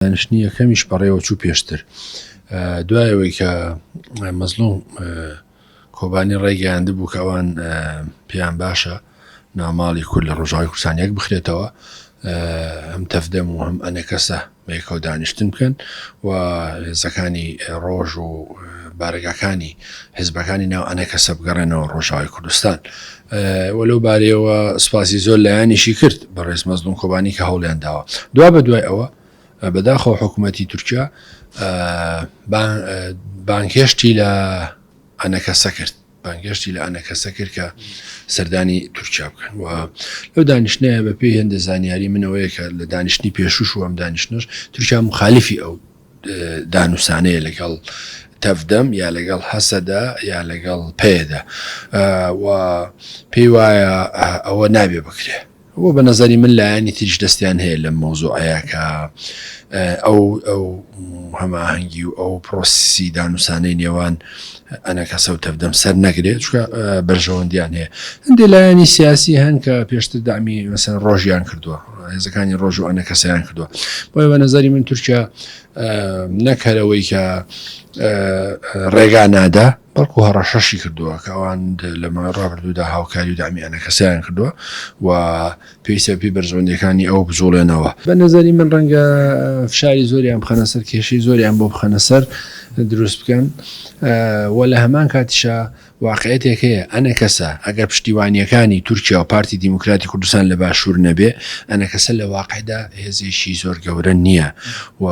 دانیشتنی یەکەمیش بەڕێوە چوو پێشتر دوایەوەی کە مەزلوم کۆبانی ڕێگەیاندە بوو کە ئەوان پێیان باشە ناوماڵی کورد لە ڕۆژاوی کوردستان یەک بخرێتەوە هەم تەفدەم و هەم ئەنە کەسە بەیەکەوە دانیشتن بکەن و هێزەکانی ڕۆژ و بارگاکانی حیزبەکانی ناو ئەنە کەسە بگەڕێنەوە ڕۆژاوی کوردستان وەلەو بارەیەوە سپاسی زۆر لایەنیشی کرد بەڕێز مەزلوم کۆبانی کە هەوڵیان داوە دوا بە دوای ئەوە بەداخەوە حکوومەتی تورکیا بانگهێشتی لە ئەنە کەسە کرد بانگهێشتی لە ئەنە کەسە کرد کە سەردانی تورکیا بکەن و لەو دانیشتنەیە بە پێی هێندە زانیاری منەوەیە کە لە دانیشتنی پێشوش و ئەم دانیشتنش تورکیا مخالیفی ئەو دانووسانەیە لەگەڵ تەفدەم یا لەگەڵ حەسەدا یا لەگەڵ پێدا و پێی وایە ئەوە نابێ بکرێ بۆ بە نەزەری من لایەنی تریش دەستیان هەیە لەم مۆزوعەیە کە ئەو هەماهەنگی و ئەو پرۆسیسی دانووسانەی نێوان ئەنە کەسە و تەفدەم سەر نەگرێت چکە بەرژەوەندیان هەیە هەندێک لایەنی سیاسی هەن کە پێشتر دامی مەسەن ڕۆژیان کردووە هێزەکانی ڕۆژ و ئەنە کەسەیان کردووە بۆیە بە نەزەری من تورکیا نەکەرەوەی کە ڕێگا نادا بەڵکو هەڕەشەشی کردووە کە ئەوان لە ماوەی ڕابردوودا هاوکاری و دامی ئەنە کەسەیان کردووە و پێویستە پێی بەرژەوەندیەکانی ئەو بجوڵێنەوە بە نەزەری من ڕەنگە فشاری زۆریان بخەنە سەر کێشەی زۆریان بۆ بخەنە سەر دروست بکەن و لە هەمان کاتیشە واقعەتێک هەیە ئەنە کەسە ئەگەر پشتیوانیەکانی تورکیا و پارتی دیموکراتی کوردستان لە باشوور نەبێ ئەنە کەسە لە واقعدا هێزێکی زۆر گەورە نییە و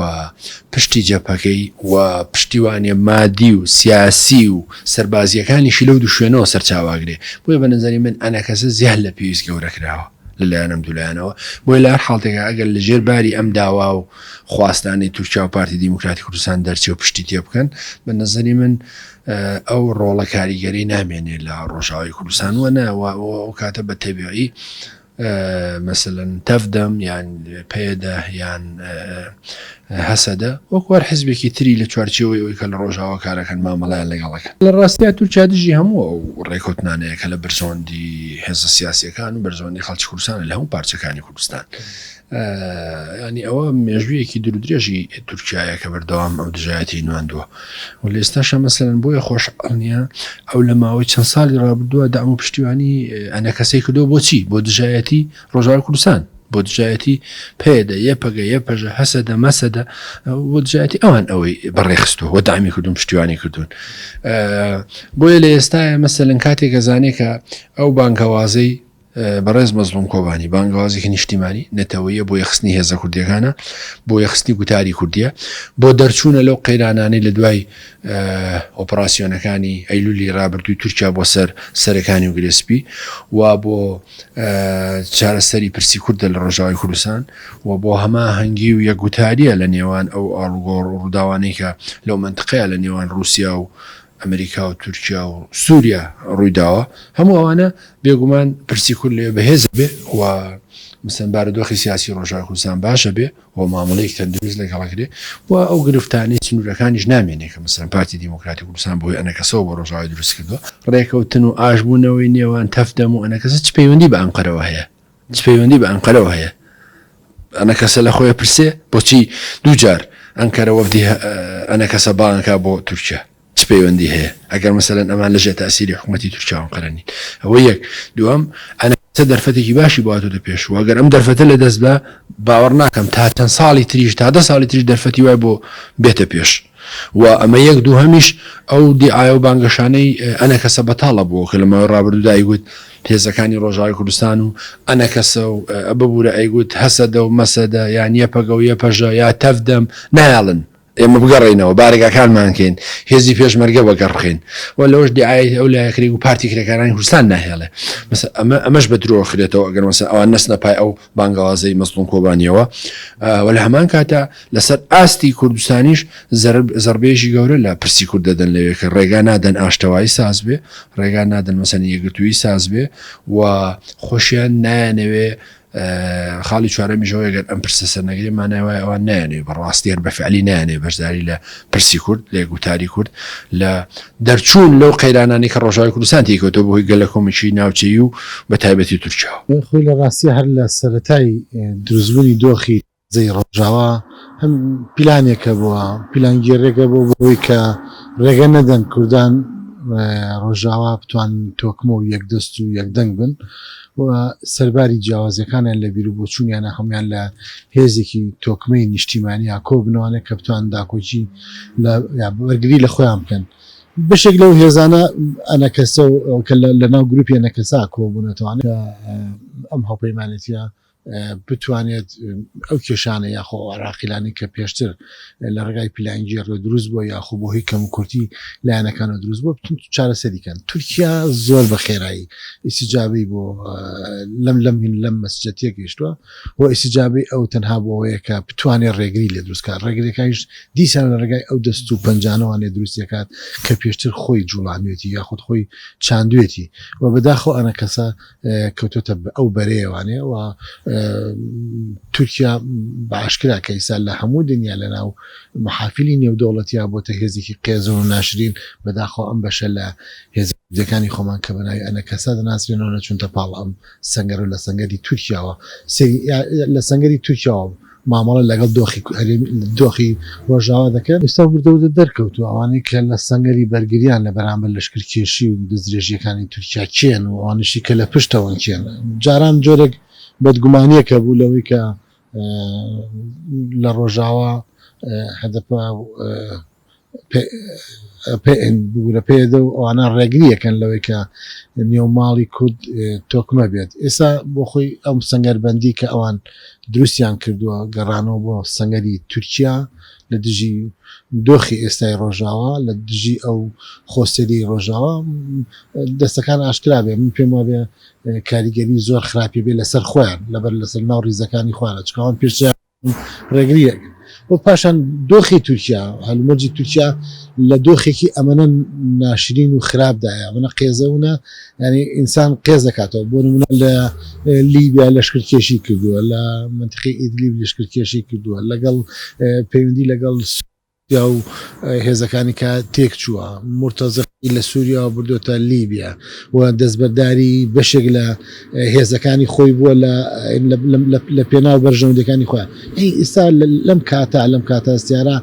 پشتی جەپەکەی و پشتیوانیە مادی و سیاسی و سەربازیەکانیشی لەو دوو شوێنەوە سەرچاواگرێ بۆیە بە نەزەری من ئەنە کەسە زیاد لە پێویست گەورە کراوە لەلایەنم دوولایەنەوە بۆی لە هەر حاڵتێکە ئەگەر لە ژێر باری ئەم داوا و خواستانی تورکیا و پارتی دیموکراتی کوردستان دەرچێ و پشتی تێ بکەن بە نەزەری من ئەو ڕۆڵە کاریگەری نامێنێ لە ڕۆژاوی کوردستان وە نەوە ئەو کاتە بە تەبیعی مثلەن تەفدەم یان پێدا یان حەسەدە وەکوار حیزبێکی تری لە چوارچێوەی ئەوی کە لە ڕۆژاوە کارەکەن مامەڵایان لەگەڵەکەن لە ڕاستیا تورکیا دژی هەموو ئەو ڕێکوتنانەیە کە لە بەرژەوەندی هێزە سیاسیەکان و بەرژەوەندی خەڵکی کوردستان لە هەموو پارچەکانی کوردستان ینی ئەوە مێژوویەکی درودرێژی تورکایە کە بەردەوام ئەو دژایەتی نواندووە و لە ئێستاشە مەسەلەن بۆیە خۆشحاڵنیە ئەو لە ماوەی چەند ساڵی ڕابردووە دام و پشتیوانی ئەنە کەسەی کردەوە بۆچی بۆ دژایەتی ڕۆژاوی کوردستان بۆ دژایەتی پێدا یەپەگە یەپەژە حەسەدە مەسەدە بۆ دژایەتی ئەوان ئەوەی بەڕێخستووە وە دامی کردوون پشتیوانی کردوون بۆیە لە ئێستاە مەسەلەن کاتێک گەزانێ کە ئەو بانکەوازەی بەڕێز مەزلوم کۆبانی بانگوازێکی نیشتیمانی نەتەوەیە بۆ یەخستنی هێزە کوردیەکانە بۆ یەخستنی گوتاری کوردیە بۆ دەرچوونە لەو قەیرانانەی لە دوای ئۆپراسیۆنەکانی ئەیلولی ڕابردووی تورکیا بۆ سەرەکانی و گرێسپی و بۆ چارەسەری پرسی کوردە لە ڕۆژاوی کوردستان و بۆ هەماهەنگی و یەکگوتاریە لە نێوان ئەو ئاڵوگۆڕ و ڕووداوانەی کە لەو منتقەیە لە نێوان رووسیا و ئەمریکا و تورکیا و سووریا ڕوویداوە هەموو ئەوانە بێگومان پرسی کورد لێ بەهێز بێ و مثلەن بارودۆخی سیاسی ڕۆژاوی کوردستان باشە بێ و مامەڵەیەک تەندروست لەگەڵەکرێ و ئەو گرفتانەی سنوورەکانیش نامێنێ کە مثلەن پارتی دیموکراتی کوردستان بۆی ئەنە کەسەوە بۆ ڕۆژاوی دروست کردووە ڕێکەوتن و ئاشبوونەوەی نێوان تەفدەم و ئەنە کەسە چ پەیوەندی بە ئەنقەرەوە هەیە چ پەیوەندی بە ئەنقەرەوە هەیە ئەنە کەسە لە خۆیە پرسێ بۆچی دووجار ئەنقەرە وەفدی ئەنە کەسە باڵنکا بۆ تورکیا پەیوەندی هەیە ئەگەر مەسەلەن ئەمان لەژێ تاسیری حکوومەتی تورکیا قەرەنی ئەوە یەک دووەم ئەنە دەرفەتێکی باشی بواتۆ پێش و ئەگەر ئەم دەرفەتە لە دەست بە باوەڕ ناکەم تا چەند ساڵی تریش تا 10 ساڵی تریش دەرفەتی وای بۆ بێتە پێش و ئەمە یەک دوو هەمیش ئەو دیعاە و بانگەشانەی ئەنە کەسە بەتاڵە بووە کە لە ماوەی ڕابردوودا ئەیگوت هێزەکانی ڕۆژاوی کوردستان و ئەنە کەسە و ببوورە ئەیگوت حەسەدە و مەسەدە یان یەپەگە و یەپەژە یا تەفدەم نایاڵن ئێمە بگەڕێنەوە بارێگاکانمانکەین هێزی پێشمەرگە وەگەڕخین و لەوەش دیعای ئەو لایەکری و پارتی کرێکارانی کوردستان ناهێڵێ ئەمەش بە درۆ خرێتەوە ئەگەر مەسەن ئەوان نەسنە پای ئەو بانگەوازەی مەزلوم کۆبانیەوە و لە هەمان کاتە لەسەر ئاستی کوردستانیش زەربێژی گەورە لە پرسی کورد دەدەن لەوێ کە ڕێگا نادەن ئاشتەوایی ساز بێ ڕێگا نادەن مەسەن یەکگرتووی ساز بێ و خۆشیان نایەنەوێ خاڵی چوارەمیژەوە ئەگەر ئەم پرسە سەرنەگری ماناوای ئەوان نایەنێ بەڕاستی هەر بەفعلی نایەنێ بەشداری لە پرسی کورد لە گوتاری کورد لە دەرچوون لەو قەیرانانی کە ڕۆژاوی کوردستان تێکەوتەوە بۆی گەلە کۆمیشی ناوچەیی و بە تایبەتی تورکیا خۆی لە ڕاستی هەر لە سەرەتای دروستبوونی دۆخی زەی ڕۆژاوا هەم پیلانێکە بووە پیلانگیێڕێکە بۆ بۆی کە ڕێگە نەدەن کوردان ڕۆژاوا بتوان تۆکمە و یەکدەست و یەکدەنگ بن و سەرباری جیاوازەکانیان لە بیر و بۆچوونیانە هەمویان لە هێزێکی تۆکمەی نیشتیمانیا کۆ بنەوانێت کە بتوان داکۆچی وەرگری لە خۆیان بکەن بەشێک لەو هێزانە ئەنەکەسە کە لە ناو گروپی ئەنەکەسا کۆبوونەتوانێت ئەم هاوپەیمانێتیە بتوانێت ئەو کێشانە یاخۆ عراقیلانی کە پێشتر لە ڕێگای پلانگیێڕ دروست بۆ یاخۆ بۆ هۆی کەمکورتی لایەنەکانە دروست بۆ چارەسەریکەن تورکیا زۆر بە خێرایی ئیسیجابی بۆ لەم مەسجەتە گەیشتووە بۆ ئیسیجابی ئەو تەنها بۆەیە کە بتوانێت ڕێگری لێ دروستکات ڕێگرەکانیش دیسان لە ڕێگای ئەو دەست و پەنجانەوانێ دروستیکات کە پێشتر خۆی جوڵانوێتی یاخود خۆی چاندوێتی و بەداخۆ ئەنەکەسە کەوتۆتە ئەو بەرەیەوانێ و تورکیا باشکرا کە ئیسا لە هەموو دنیا لە ناو محافلی نێودەوڵەتیا بۆتە هێزێکی قێز و ناشرین بەداخۆ ئەم بەشە لە هێزەکانی خۆمان کە بەناوی ئەنەکەسا دەناسرێنەوە نەچونتە پاڵ ئەم سەنگەر و لە سەنگەری تورکیاوە لە سەنگەری تورکیاوە مامەڵە لەگەڵ دۆخی ڕۆژاوا دەکەن ئێستا بردەودە دەرکەوتو ئەوانەی کە لە سەنگەری بەرگریان لە بەرامبەر لەشکرکێشی و دەستدرێژیەکانی تورکیا کێن و ئەوانشی کە لە پشتەوە کێن جاران جۆرێک بەدگومانیەکە بوو لەوەی کە لە ڕۆژاوا هەدەپە بگورە پێدە و ئەوانە ڕێگریەکەن لەوەی کە نێوماڵی کورد تۆکمە بێت ئێستا بۆ خۆی ئەم سەنگەربەندی کە ئەوان دروستیان کردووە گەڕانەوە بۆ سەنگەری تورکیا لە دژی دۆخی ئێستای ڕۆژاوا لە دژی ئەو خۆسەری ڕۆژاوا دەستەکان ئاشکرا بێ من پێم وابێ کاریگەری زۆر خراپی بێ لەسەر خۆیان لەبەر لەسەر ناو ڕیزەکانی خوانە چکەوان پێش ڕێگریەک بۆ پاشان دۆخی تورکیا هەلومەرجی تورکیا لە دۆخێکی ئەمەنە ناشرین و خراپدایە منە قێزەونە ینی ئینسان قێز دەکاتەوە بۆ نمونە لە لیبیا لەشکرکێشی کردووە لە منتقی ئیدلیب لەشکرکێشی کردووە لەگەڵ پەیوەندی لەگەڵ یا و هێزەکانی کە تێک چووە مرتەزەقی لە سووریا بردوتە لیبیا و دەستبەرداری بەشێک لە هێزەکانی خۆی بووە لە پێناو بەرژەوندەکانی خۆیان ئێستا لەم کاتە ئەستیارە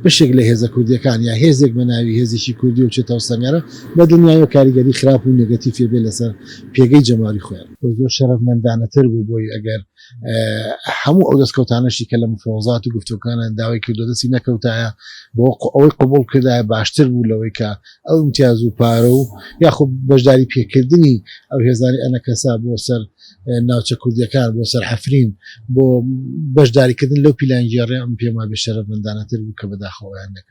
بەشێک لە هێزە کوردیەکان یا هێزێک بە ناوی هێزێکی کوردی و چێتەوە سەنگەرە بە دنیای و کاریگەری خراپ و نێگەتیفێ بێ لەسەر پێگەی جەماری خۆیان زۆر شەرەفمەندانەتر بوو بۆی ئەگەر هەموو ئەو دەستکەوتانەشی کە لە مفۆزات و گفتوکانە داوای کردو دەستی نەکەوتایە بۆ ئەوەی قبول کردایە باشتر بوو لەوەی کە ئەو امتیاز و پارە و یاخۆ بەشداری پێکردنی ئەو هێزانی ئەنەکەسا بۆ سەر ناوچە کوردیەکان بۆ سەر حەفرین بۆ بەشداریکردن لەو پیلانگیێڕێ ئەم پێم وابێ شەرەفمەندانەتر بوو کە بەداخەوەیان نەکرد